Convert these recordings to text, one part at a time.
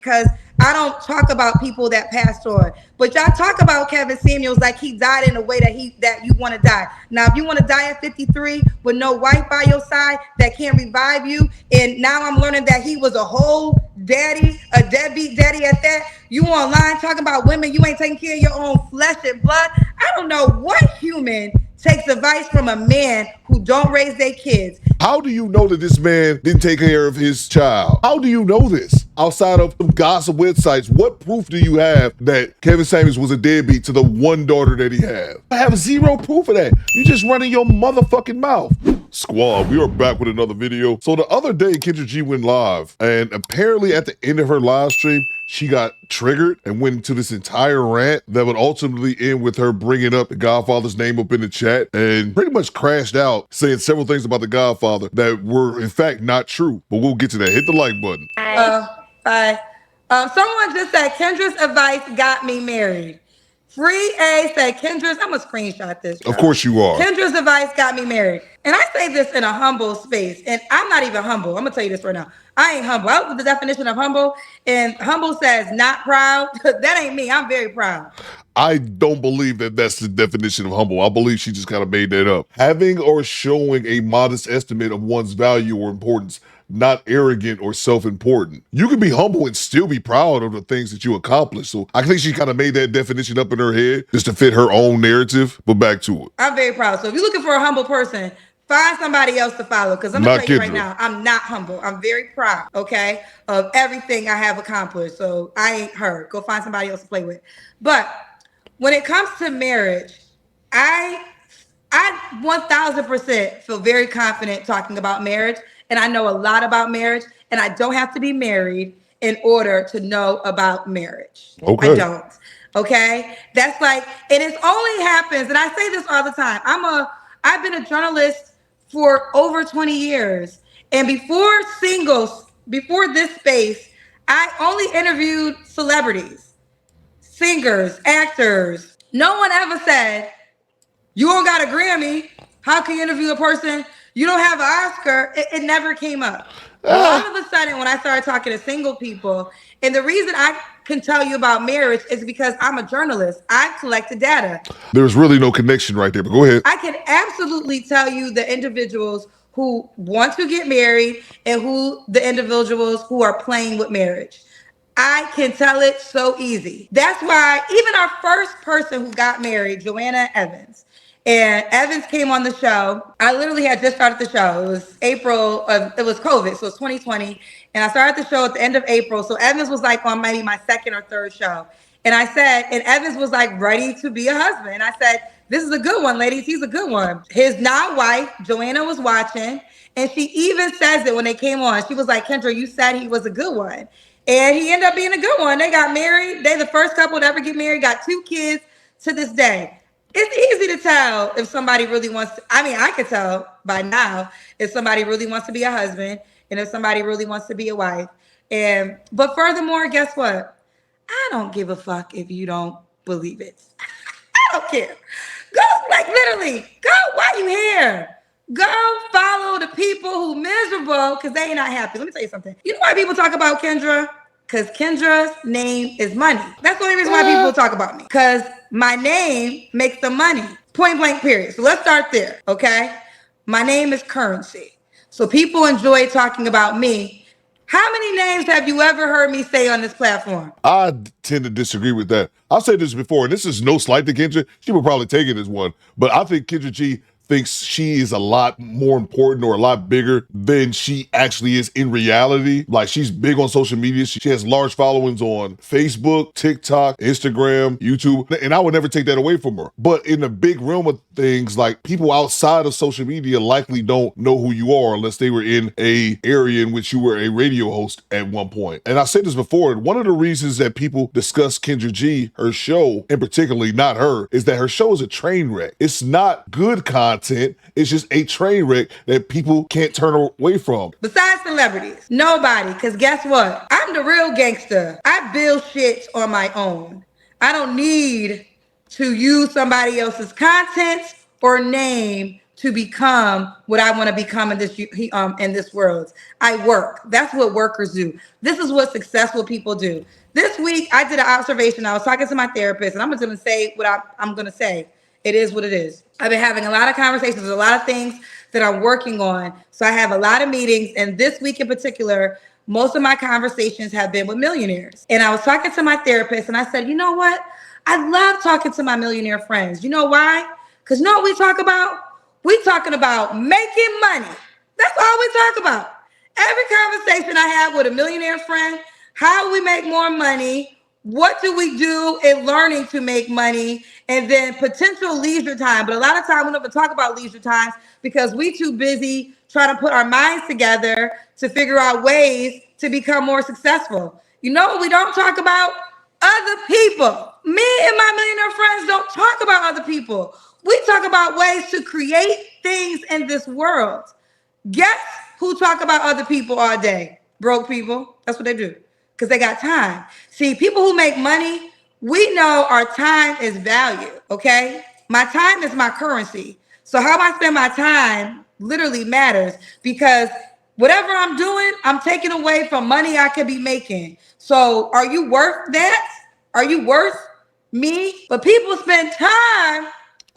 because I don't talk about people that passed on. But y'all talk about Kevin Samuels like he died in a way that you want to die. Now, if you want to die at 53 with no wife by your side that can't revive you, and now I'm learning that he was a whole daddy, a deadbeat daddy at that. You online talking about women, you ain't taking care of your own flesh and blood. I don't know what human takes advice from a man who don't raise their kids. How do you know that this man didn't take care of his child? How do you know this? Outside of some gossip websites, what proof do you have that Kevin Samuels was a deadbeat to the one daughter that he had? I have zero proof of that. You just running your motherfucking mouth. Squad, we are back with another video. So the other day, Kendra G went live, and apparently at the end of her live stream, she got triggered and went into this entire rant that would ultimately end with her bringing up the Godfather's name up in the chat and pretty much crashed out, saying several things about the Godfather that were in fact not true. But we'll get to that. Hit the like button. Bye. Someone just said Kendra's advice got me married. Free A said Kendra's. I'm gonna screenshot this. Of course you are. Kendra's advice got me married, and I say this in a humble space, and I'm not even humble. I'm gonna tell you this right now. I ain't humble. I look at the definition of humble, and humble says not proud. That ain't me. I'm very proud. I don't believe that that's the definition of humble. I believe she just kind of made that up. Having or showing a modest estimate of one's value or importance, not arrogant or self-important. You can be humble and still be proud of the things that you accomplish. So I think she kind of made that definition up in her head just to fit her own narrative, but back to it. I'm very proud. So if you're looking for a humble person, find somebody else to follow, because I'm gonna tell you right now, I'm not humble. I'm very proud, okay, of everything I have accomplished. So I ain't her. Go find somebody else to play with. But when it comes to marriage, I 1000% feel very confident talking about marriage, and I know a lot about marriage, and I don't have to be married in order to know about marriage. Okay. I don't. Okay? That's like, and it only happens, and I say this all the time. I've been a journalist for over 20 years. And before this space, I only interviewed celebrities, singers, actors. No one ever said, you don't got a Grammy. How can you interview a person? You don't have an Oscar. It never came up. All of a sudden, when I started talking to single people, and the reason I can tell you about marriage is because I'm a journalist. I collected data. There's really no connection right there, but go ahead. I can absolutely tell you the individuals who want to get married and who the individuals who are playing with marriage. I can tell it so easy. That's why even our first person who got married, Joanna Evans, and Evans came on the show. I literally had just started the show. It was it was COVID, so it's 2020. And I started the show at the end of April. So Evans was like on maybe my second or third show. And I said, and Evans was like ready to be a husband. And I said, this is a good one, ladies. He's a good one. His now wife, Joanna, was watching. And she even says it when they came on. She was like, Kendra, you said he was a good one. And he ended up being a good one. They got married. They the first couple to ever get married, got 2 kids to this day. It's easy to tell if somebody really wants to. I mean, I could tell by now if somebody really wants to be a husband and if somebody really wants to be a wife. But furthermore, guess what? I don't give a fuck if you don't believe it. I don't care. Go, like literally, go while you here. Go follow the people who miserable because they ain't not happy. Let me tell you something. You know why people talk about Kendra? Because Kendra's name is money. That's the only reason why people talk about me. Because my name makes them money. Point blank, period. So let's start there, okay? My name is currency. So people enjoy talking about me. How many names have you ever heard me say on this platform? I tend to disagree with that. I've said this before, and this is no slight to Kendra. She would probably take it as one. But I think Kendra G thinks she is a lot more important or a lot bigger than she actually is in reality. Like, she's big on social media. She has large followings on Facebook, TikTok, Instagram, YouTube, and I would never take that away from her. But in the big realm of things, like, people outside of social media likely don't know who you are unless they were in a area in which you were a radio host at one point. And I said this before, one of the reasons that people discuss Kendra G, her show, and particularly not her, is that her show is a train wreck. It's not good content. It's just a train wreck that people can't turn away from. Besides celebrities, nobody. Because guess what? I'm the real gangster. I build shit on my own. I don't need to use somebody else's content or name to become what I want to become in this world. I work. That's what workers do. This is what successful people do. This week I did an observation. I was talking to my therapist, and I'm just going to say what I'm going to say. It is what it is. I've been having a lot of conversations, a lot of things that I'm working on. So I have a lot of meetings, and this week in particular, most of my conversations have been with millionaires. And I was talking to my therapist, and I said, you know what? I love talking to my millionaire friends. You know why? Because you know what we talk about? We talking about making money. That's all we talk about. Every conversation I have with a millionaire friend, how do we make more money? What do we do in learning to make money? And then potential leisure time. But a lot of times we don't even talk about leisure times because we too busy trying to put our minds together to figure out ways to become more successful. You know what we don't talk about? Other people. Me and my millionaire friends don't talk about other people. We talk about ways to create things in this world. Guess who talk about other people all day? Broke people. That's what they do. Because they got time. See, people who make money, we know our time is value, okay? My time is my currency. So how I spend my time literally matters because whatever I'm doing, I'm taking away from money I could be making. So are you worth that? Are you worth me? But people spend time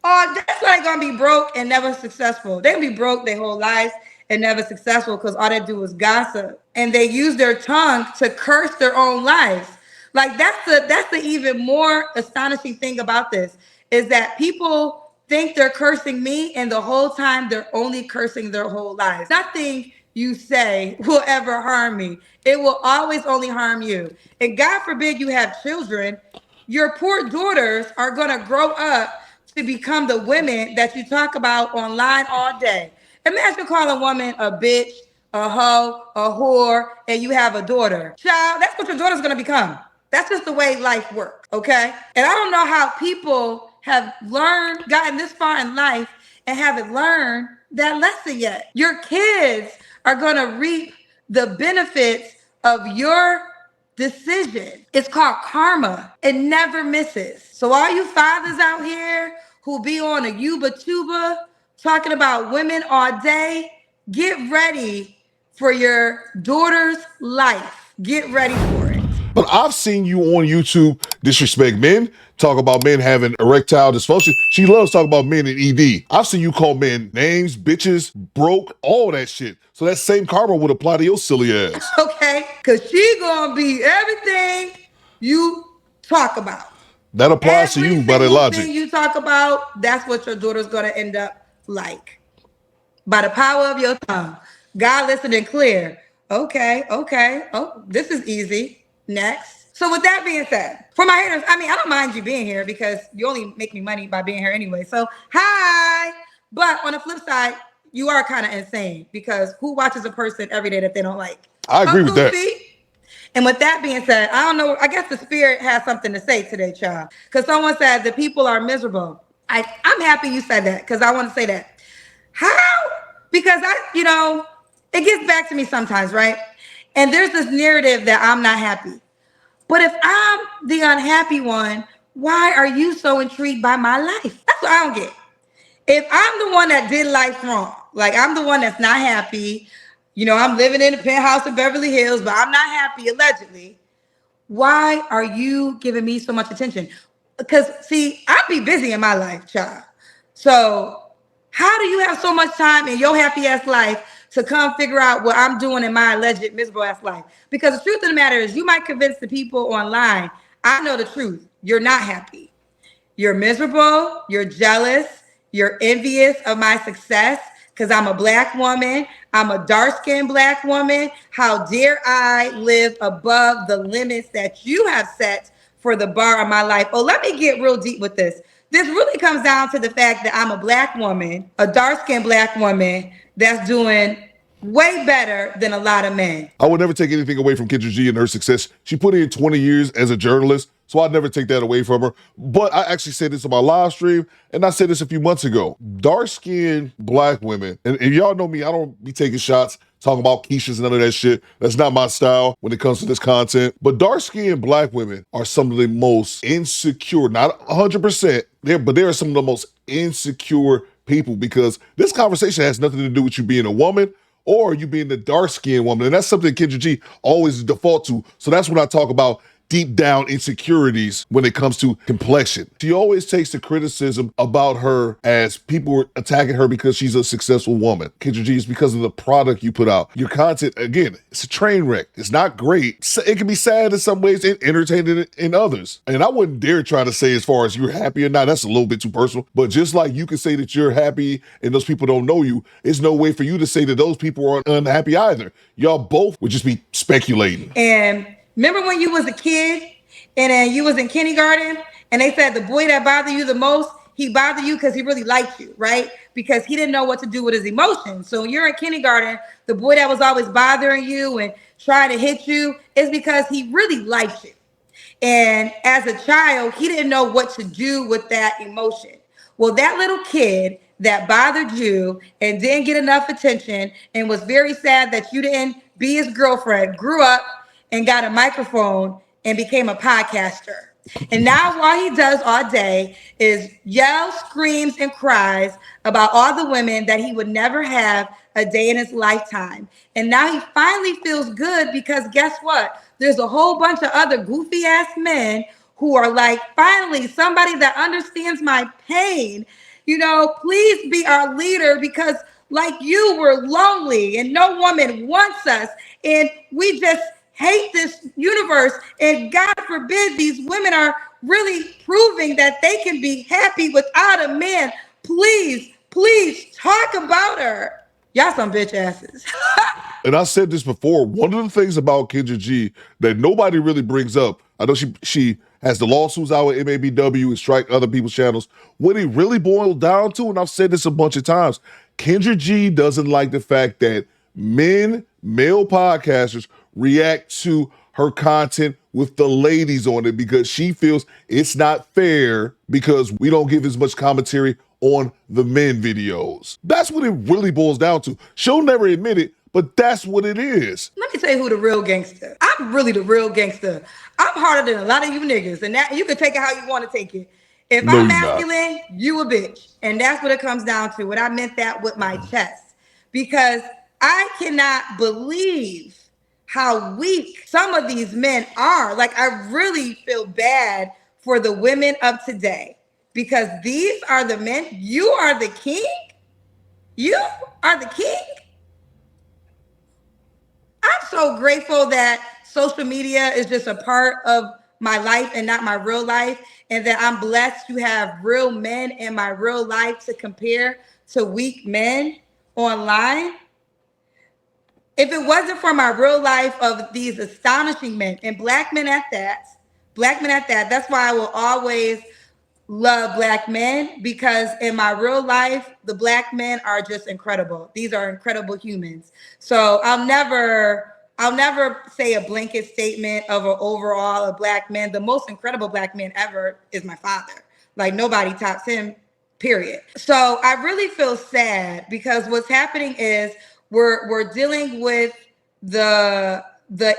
that's why they're gonna be broke and never successful. They're gonna be broke their whole lives and never successful because all they do is gossip. And they use their tongue to curse their own lives. Like that's the even more astonishing thing about this is that people think they're cursing me and the whole time they're only cursing their whole lives. Nothing you say will ever harm me. It will always only harm you. And God forbid you have children, your poor daughters are going to grow up to become the women that you talk about online all day. Imagine calling a woman a bitch, a hoe, a whore, and you have a daughter. Child, that's what your daughter's going to become. That's just the way life works, okay? And I don't know how people have gotten this far in life and haven't learned that lesson yet. Your kids are going to reap the benefits of your decision. It's called karma. It never misses. So all you fathers out here who be on a yuba tuba talking about women all day, get ready for your daughter's life. Get ready for it. But I've seen you on YouTube disrespect men, talk about men having erectile dysfunction. She loves talking about men in ED. I've seen you call men names, bitches, broke, all that shit. So that same karma would apply to your silly ass. Okay? Because she gonna be everything you talk about. That applies to Every you by that single logic. thing you talk about, that's what your daughter's gonna end up like. By the power of your tongue. God listening clear. Okay, okay. Oh, this is easy. Next. So with that being said, for my haters, I mean, I don't mind you being here because you only make me money by being here anyway. So hi. But on the flip side, you are kind of insane because who watches a person every day that they don't like? I agree with that. And with that being said, I don't know. I guess the spirit has something to say today, child. Because someone said the people are miserable. I'm happy you said that because I want to say that. How? Because it gets back to me sometimes, right? And there's this narrative that I'm not happy. But if I'm the unhappy one, why are you so intrigued by my life? That's what I don't get. If I'm the one that did life wrong, like I'm the one that's not happy, I'm living in a penthouse in Beverly Hills, but I'm not happy allegedly. Why are you giving me so much attention? Because see, I be busy in my life, child. So how do you have so much time in your happy ass life to come figure out what I'm doing in my alleged miserable ass life? Because the truth of the matter is you might convince the people online, I know the truth. You're not happy. You're miserable. You're jealous. You're envious of my success because I'm a black woman. I'm a dark-skinned black woman. How dare I live above the limits that you have set for the bar of my life? Oh, let me get real deep with this. This really comes down to the fact that I'm a black woman, a dark-skinned black woman that's doing way better than a lot of men. I would never take anything away from Kendra G and her success. She put in 20 years as a journalist, so I'd never take that away from her. But I actually said this on my live stream, and I said this a few months ago. Dark-skinned black women, and y'all know me, I don't be taking shots, talking about Keisha's and none of that shit. That's not my style when it comes to this content. But dark-skinned black women are some of the most insecure, not 100%, but they are some of the most insecure people, because this conversation has nothing to do with you being a woman or you being the dark-skinned woman. And that's something Kendra G always default to. So that's when I talk about deep down insecurities when it comes to complexion. She always takes the criticism about her as people were attacking her because she's a successful woman. Kendra G, is because of the product you put out. Your content, again, it's a train wreck. It's not great. It can be sad in some ways and entertaining in others. And I wouldn't dare try to say as far as you're happy or not. That's a little bit too personal. But just like you can say that you're happy and those people don't know you, it's no way for you to say that those people are unhappy either. Y'all both would just be speculating. And remember when you was a kid and then you was in kindergarten and they said the boy that bothered you the most, he bothered you because he really liked you, right? Because he didn't know what to do with his emotions. So when you're in kindergarten, the boy that was always bothering you and trying to hit you is because he really liked you. And as a child, he didn't know what to do with that emotion. Well, that little kid that bothered you and didn't get enough attention and was very sad that you didn't be his girlfriend grew up and got a microphone and became a podcaster. And now all he does all day is yell, screams, and cries about all the women that he would never have a day in his lifetime. And now he finally feels good because guess what? There's a whole bunch of other goofy ass men who are like, finally, somebody that understands my pain. You know, please be our leader because like you, we're lonely and no woman wants us. And we just hate this universe. And God forbid these women are really proving that they can be happy without a man. Please, please talk about her. Y'all some bitch asses. And I said this before, one of the things about Kendra G that nobody really brings up, I know she has the lawsuits out with MABW and strike other people's channels. What it really boils down to, and I've said this a bunch of times, Kendra G doesn't like the fact that male podcasters react to her content with the ladies on it because she feels it's not fair because we don't give as much commentary on the men videos. That's what it really boils down to. She'll never admit it, but that's what it is. Let me tell you who the real gangster. I'm really the real gangster. I'm harder than a lot of you niggas, and that you can take it how you want to take it. If No, I'm you're not. masculine, you a bitch, and that's what it comes down to. And I meant that with my chest because I cannot believe how weak some of these men are. Like I really feel bad for the women of today because these are the men. You are the king. You are the king. I'm so grateful that social media is just a part of my life and not my real life, and that I'm blessed to have real men in my real life to compare to weak men online. If it wasn't for my real life of these astonishing men and black men at that, that's why I will always love black men because in my real life, the black men are just incredible. These are incredible humans. So I'll never say a blanket statement of an overall of black men. The most incredible black man ever is my father. Like nobody tops him, period. So I really feel sad because what's happening is we're dealing with the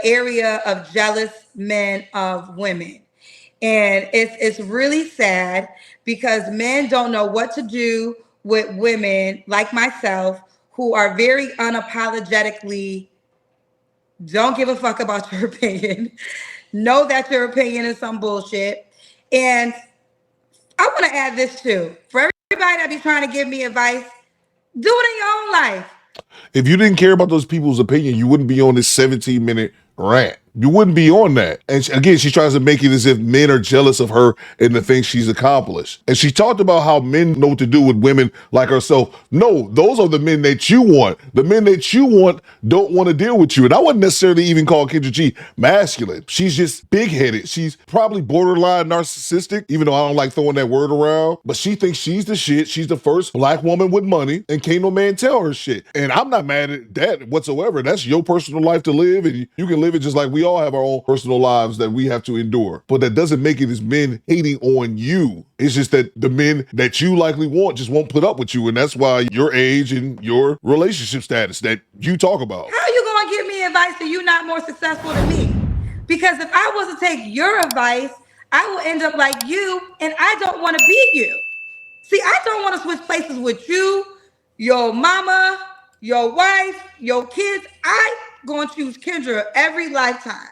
area of jealous men of women. And it's really sad because men don't know what to do with women like myself who are very unapologetically don't give a fuck about your opinion. Know that your opinion is some bullshit. And I want to add this too. For everybody that be trying to give me advice, do it in your own life. If you didn't care about those people's opinion, you wouldn't be on this 17-minute rant. You wouldn't be on that. And again, she tries to make it as if men are jealous of her and the things she's accomplished. And she talked about how men know what to do with women like herself. No, those are the men that you want. The men that you want don't want to deal with you. And I wouldn't necessarily even call Kendra G masculine. She's just big-headed. She's probably borderline narcissistic, even though I don't like throwing that word around. But she thinks she's the shit. She's the first black woman with money and can't no man tell her shit. And I'm not mad at that whatsoever. That's your personal life to live, and you can live it just like we all have our own personal lives that we have to endure. But that doesn't make it as men hating on you. It's just that the men that you likely want just won't put up with you. And that's why your age and your relationship status that you talk about. How are you going to give me advice that you're not more successful than me? Because if I was to take your advice, I will end up like you, and I don't want to be you. See, I don't want to switch places with you, your mama, your wife, your kids. I gonna choose Kendra every lifetime.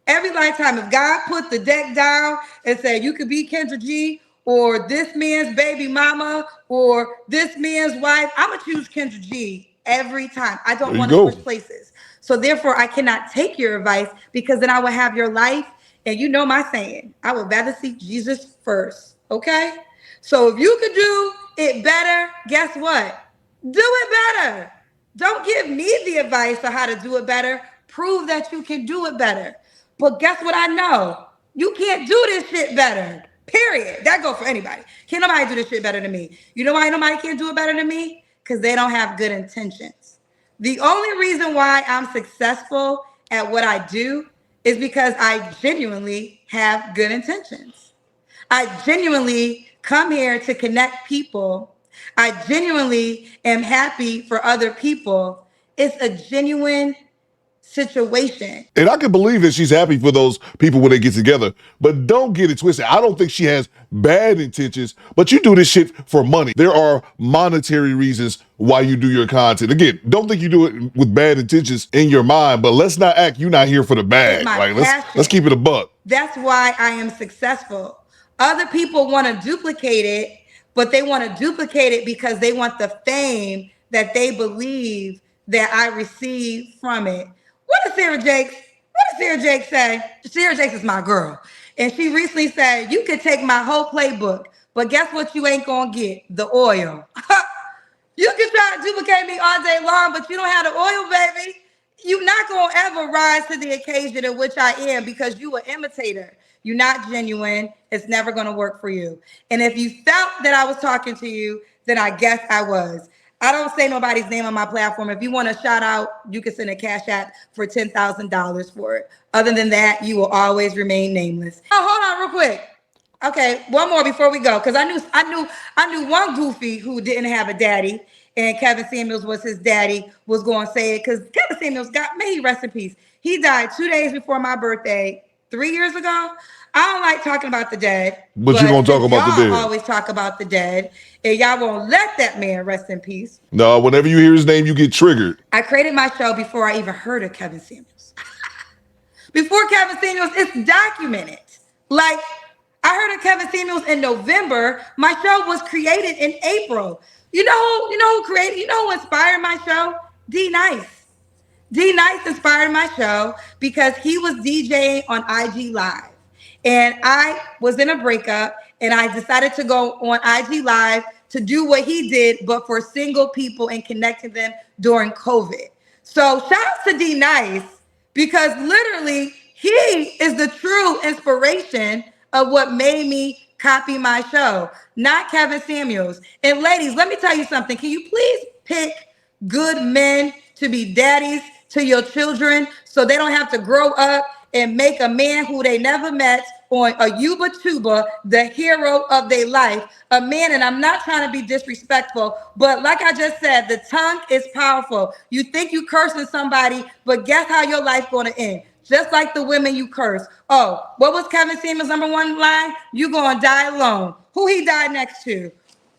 Every lifetime, if God put the deck down and said you could be Kendra G or this man's baby mama or this man's wife, I'm gonna choose Kendra G every time. I don't There you want to switch go. places. So therefore, I cannot take your advice because then I will have your life. And you know my saying, I would rather seek Jesus first. Okay? So if you could do it better, guess what? Do it better. Don't give me the advice on how to do it better. Prove that you can do it better. But guess what I know? You can't do this shit better. Period. That goes for anybody. Can't nobody do this shit better than me. You know why nobody can't do it better than me? Because they don't have good intentions. The only reason why I'm successful at what I do is because I genuinely have good intentions. I genuinely come here to connect people. I genuinely am happy for other people. It's a genuine situation. And I can believe that she's happy for those people when they get together. But don't get it twisted. I don't think she has bad intentions, but you do this shit for money. There are monetary reasons why you do your content. Again, don't think you do it with bad intentions in your mind, but let's not act you're not here for the It's bag. my Like let's passion. keep it a buck. That's why I am successful. Other people want to duplicate it, but they want to duplicate it because they want the fame that they believe that I receive from it. What does Sarah Jakes? What does Sarah Jakes say? Sarah Jakes is my girl. And she recently said, you could take my whole playbook, but guess what you ain't gonna get? The oil. You can try to duplicate me all day long, but you don't have the oil, baby. You're not gonna ever rise to the occasion in which I am because you an imitator. You're not genuine. It's never gonna work for you. And if you felt that I was talking to you, then I guess I was. I don't say nobody's name on my platform. If you want a shout out, you can send a cash app for $10,000 for it. Other than that, you will always remain nameless. Oh, hold on, real quick. Okay, one more before we go, because I knew one goofy who didn't have a daddy, and Kevin Samuels was his daddy. Was going to say it because Kevin Samuels got may he rest in peace. He died 2 days before my birthday 3 years ago. I don't like talking about the dead, But you're but gonna talk since about the y'all dead. always talk about the dead, and y'all won't let that man rest in peace. No, whenever you hear his name, you get triggered. I created my show before I even heard of Kevin Samuels. Before Kevin Samuels, it's documented. Like, I heard of Kevin Samuels in November. My show was created in April. You know who inspired my show? D Nice. D Nice inspired my show because he was DJing on IG Live. And I was in a breakup and I decided to go on IG Live to do what he did, but for single people and connecting them during COVID. So shout out to D Nice because literally he is the true inspiration of what made me copy my show, not Kevin Samuels. And ladies, let me tell you something. Can you please pick good men to be daddies to your children so they don't have to grow up and make a man who they never met on a Yuba Tuba the hero of their life. A man, and I'm not trying to be disrespectful, but like I just said, the tongue is powerful. You think you cursing somebody, but guess how your life going to end? Just like the women you curse. Oh, what was Kevin Samuels' number one line? You going to die alone. Who he died next to?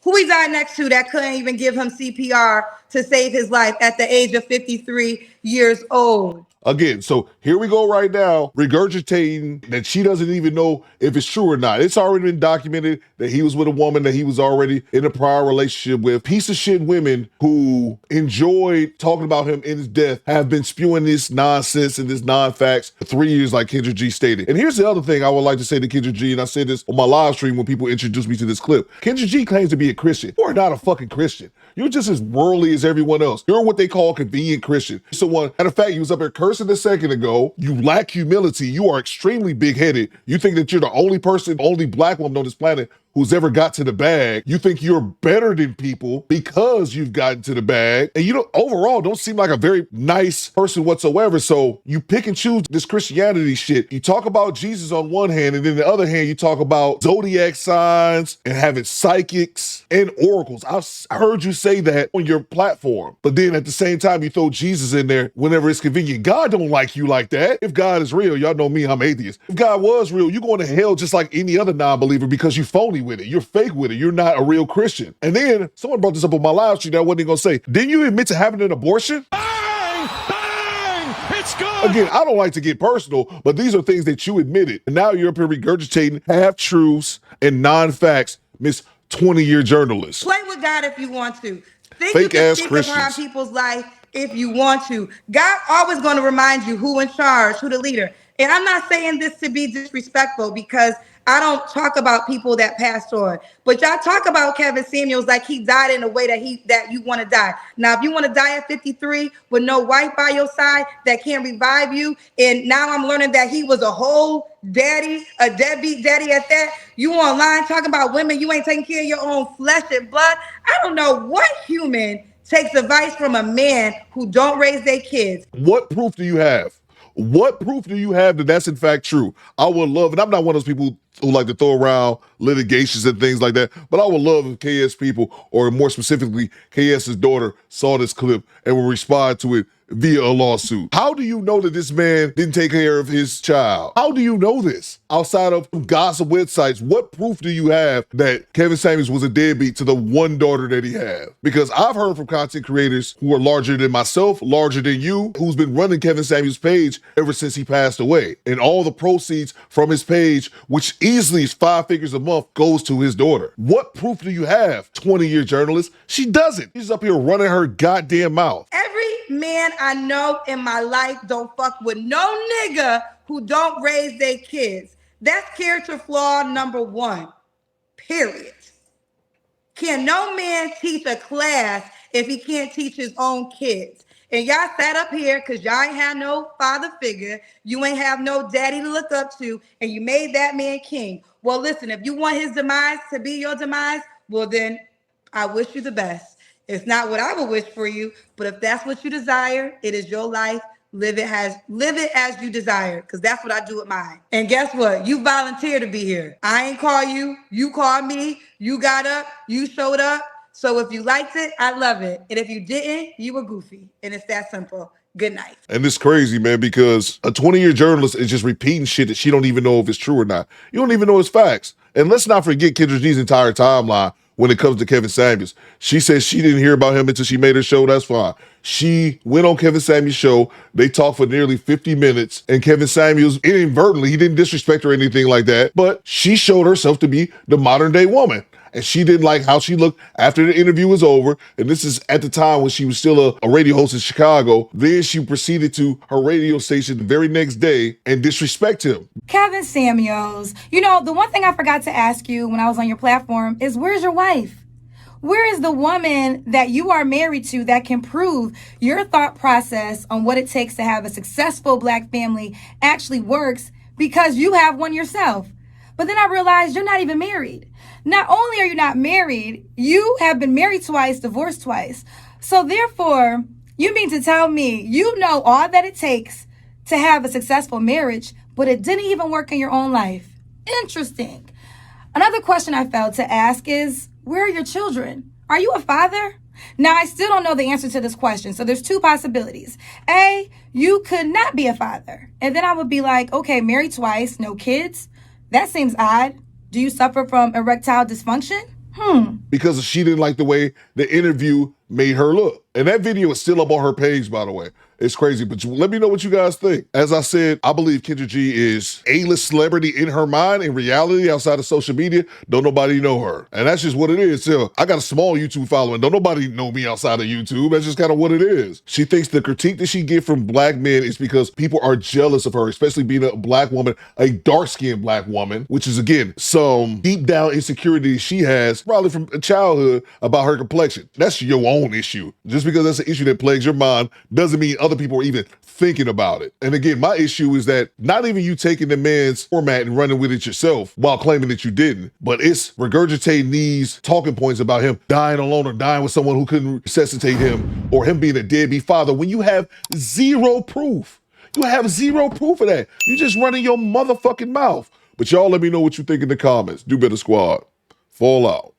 Who he died next to that couldn't even give him CPR to save his life at the age of 53 years old. Again, so here we go right now, regurgitating that she doesn't even know if it's true or not. It's already been documented that he was with a woman that he was already in a prior relationship with. Piece of shit women who enjoyed talking about him in his death have been spewing this nonsense and this non-facts for 3 years, like Kendra G stated. And here's the other thing I would like to say to Kendra G, and I said this on my live stream when people introduced me to this clip. Kendra G claims to be a Christian. You are not a fucking Christian. You're just as worldly as everyone else. You're what they call convenient Christian. Someone, matter of fact, you was up here cursing a second ago. You lack humility. You are extremely big-headed. You think that you're the only person, only black woman on this planet who's ever got to the bag. You think you're better than people because you've gotten to the bag. And you don't overall don't seem like a very nice person whatsoever. So you pick and choose this Christianity shit. You talk about Jesus on one hand, and then the other hand, you talk about zodiac signs and having psychics and oracles. I heard you say that on your platform. But then at the same time, you throw Jesus in there whenever it's convenient. God don't like you like that. If God is real, y'all know me, I'm atheist. If God was real, you're going to hell just like any other non-believer because you phony with it. You're fake with it. You're not a real Christian. And then someone brought this up on my live stream that I wasn't even gonna say. Didn't you admit to having an abortion? Bang! Bang! It's good! Again, I don't like to get personal, but these are things that you admitted. And now you're up here regurgitating half-truths and non-facts, Miss 20-year journalist. Play with God if you want to. Think you Fake can ass speak around Christians. people's life if you want to. God always going to remind you who in charge, who the leader. And I'm not saying this to be disrespectful because I don't talk about people that passed on. But y'all talk about Kevin Samuels like he died in a way that you want to die. Now, if you want to die at 53 with no wife by your side that can't revive you, and now I'm learning that he was a whole daddy, a deadbeat daddy at that. You online talking about women, you ain't taking care of your own flesh and blood. I don't know what human takes advice from a man who don't raise their kids. What proof do you have? What proof do you have that that's in fact true? I would love, and I'm not one of those people who like to throw around litigations and things like that, but I would love if KS people, or more specifically, KS's daughter, saw this clip and will respond to it via a lawsuit. How do you know that this man didn't take care of his child? How do you know this? Outside of gossip websites, what proof do you have that Kevin Samuels was a deadbeat to the one daughter that he had? Because I've heard from content creators who are larger than myself, larger than you, who's been running Kevin Samuels' page ever since he passed away. And all the proceeds from his page, which easily is 5 figures a month, goes to his daughter. What proof do you have, 20-year journalist? She doesn't. She's up here running her goddamn mouth. Every man I know in my life don't fuck with no nigga who don't raise their kids. That's character flaw number 1. Period. Can no man teach a class if he can't teach his own kids? And y'all sat up here because y'all ain't have no father figure. You ain't have no daddy to look up to, and you made that man king. Well, listen, if you want his demise to be your demise, well, then I wish you the best. It's not what I would wish for you, but if that's what you desire, it is your life. Live it as you desire, because that's what I do with mine. And guess what? You volunteer to be here. I ain't call you. You called me. You got up. You showed up. So if you liked it, I love it. And if you didn't, you were goofy. And it's that simple. Good night. And it's crazy, man, because a 20-year journalist is just repeating shit that she don't even know if it's true or not. You don't even know it's facts. And let's not forget Kendra G's entire timeline when it comes to Kevin Samuels. She says she didn't hear about him until she made her show. That's fine. She went on Kevin Samuels' show. They talked for nearly 50 minutes. And Kevin Samuels, inadvertently, he didn't disrespect her or anything like that, but she showed herself to be the modern day woman. And she didn't like how she looked after the interview was over. And this is at the time when she was still a radio host in Chicago. Then she proceeded to her radio station the very next day and disrespect him. Kevin Samuels, you know, the one thing I forgot to ask you when I was on your platform is, where's your wife? Where is the woman that you are married to that can prove your thought process on what it takes to have a successful Black family actually works, because you have one yourself? But then I realized you're not even married. Not only are you not married, you have been married twice, divorced twice. So therefore, you mean to tell me you know all that it takes to have a successful marriage, but it didn't even work in your own life? Interesting. Another question I failed to ask is, where are your children? Are you a father? Now, I still don't know the answer to this question. So there's 2 possibilities. A, you could not be a father. And then I would be like, okay, married twice, no kids. That seems odd. Do you suffer from erectile dysfunction? Because she didn't like the way the interview made her look. And that video is still up on her page, by the way. It's crazy, but let me know what you guys think. As I said, I believe Kendra G is A-list celebrity in her mind. In reality, outside of social media, don't nobody know her. And that's just what it is. So I got a small YouTube following. Don't nobody know me outside of YouTube. That's just kind of what it is. She thinks the critique that she gets from Black men is because people are jealous of her, especially being a Black woman, a dark-skinned Black woman, which is, again, some deep down insecurity she has, probably from childhood, about her complexion. That's your own issue. Just because that's an issue that plagues your mind doesn't mean other people are even thinking about it. And again, my issue is that not even you taking the man's format and running with it yourself while claiming that you didn't, but it's regurgitating these talking points about him dying alone or dying with someone who couldn't resuscitate him, or him being a deadbeat father, when you have zero proof. You have zero proof of that. You just running your motherfucking mouth. But y'all let me know what you think in the comments. Do Better Squad. Fall out.